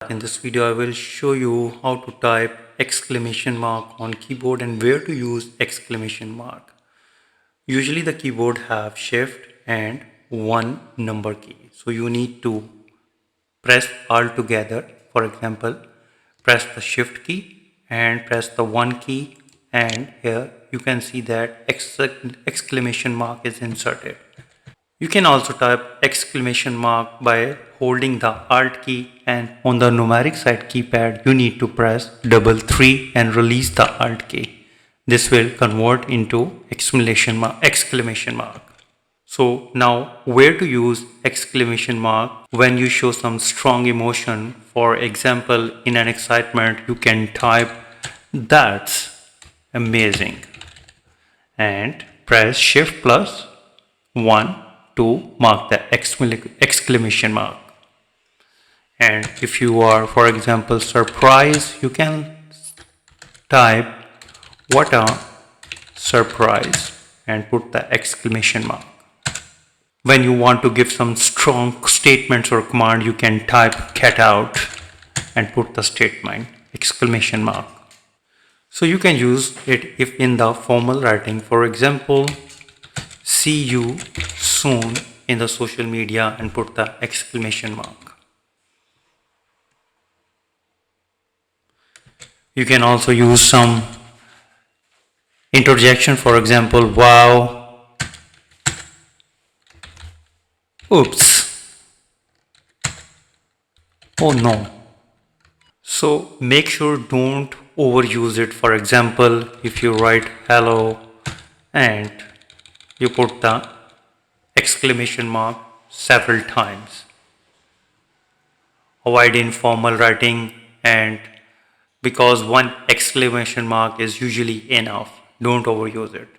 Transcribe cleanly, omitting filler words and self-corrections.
In this video, I will show you how to type exclamation mark on keyboard and where to use exclamation mark. Usually the keyboard have shift and one number key. So you need to press all together. For example, press the shift key and press the one key, and here you can see that exclamation mark is inserted. You can also type exclamation mark by holding the Alt key, and on the numeric side keypad you need to press double 3 and release the Alt key. This will convert into exclamation mark. So now where to use exclamation mark when you show some strong emotion. For example, in an excitement you can type "That's amazing" and press shift plus 1 to mark the exclamation mark. And if you are, for example, surprised, you can type "What a surprise" and put the exclamation mark. When you want to give some strong statements or command, you can type "Get out" and put the statement exclamation mark. So you can use it if in the formal writing. For example, "See you soon" in the social media and put the exclamation mark. You can also use some interjection, for example, "Wow," "Oops," "Oh no." So make sure don't overuse it. For example, if you write "hello" and you put the exclamation mark several times. Avoid informal writing, and because one exclamation mark is usually enough, don't overuse it.